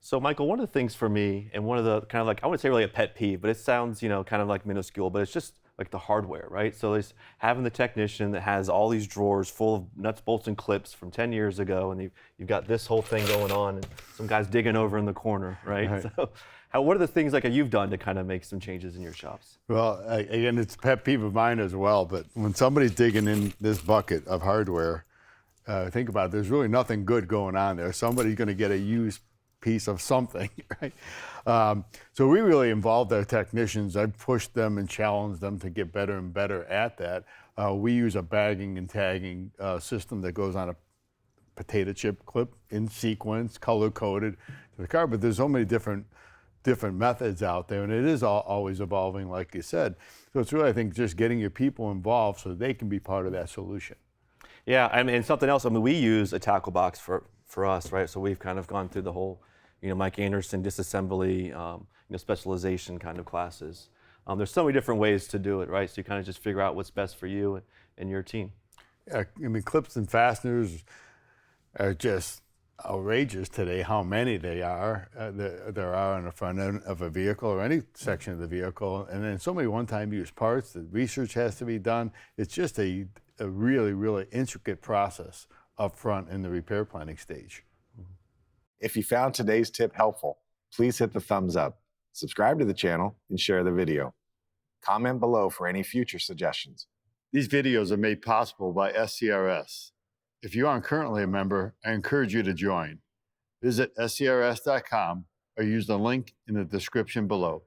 So, Michael, one of the things for me, and one of the kind of like, I wouldn't say really a pet peeve, but it sounds, kind of like minuscule, but it's just like the hardware, right? So, it's having the technician that has all these drawers full of nuts, bolts, and clips from 10 years ago, and you've got this whole thing going on, and some guy's digging over in the corner, right? Right. So, what are the things like you've done to kind of make some changes in your shops? Well, again, it's a pet peeve of mine as well, but when somebody's digging in this bucket of hardware, think about it, there's really nothing good going on there. Somebody's going to get a used piece of something, right? So we really involved our technicians. I pushed them and challenged them to get better and better at that. We use a bagging and tagging system that goes on a potato chip clip in sequence, color coded to the car, but there's so many different methods out there, and it is always evolving, like you said. So it's really, I think, just getting your people involved so they can be part of that solution. Yeah, I mean, and something else. I mean, we use a tackle box for us, right? So we've kind of gone through the whole, Mike Anderson disassembly, specialization kind of classes. There's so many different ways to do it, right? So you kind of just figure out what's best for you and your team. I mean, clips and fasteners are just outrageous today, how many there are on the front end of a vehicle or any section of the vehicle. And then so many one-time use parts, the research has to be done. It's just a really, really intricate process up front in the repair planning stage. If you found today's tip helpful, please hit the thumbs up, subscribe to the channel, and share the video. Comment below for any future suggestions. These videos are made possible by SCRS. If you aren't currently a member, I encourage you to join. Visit scrs.com or use the link in the description below.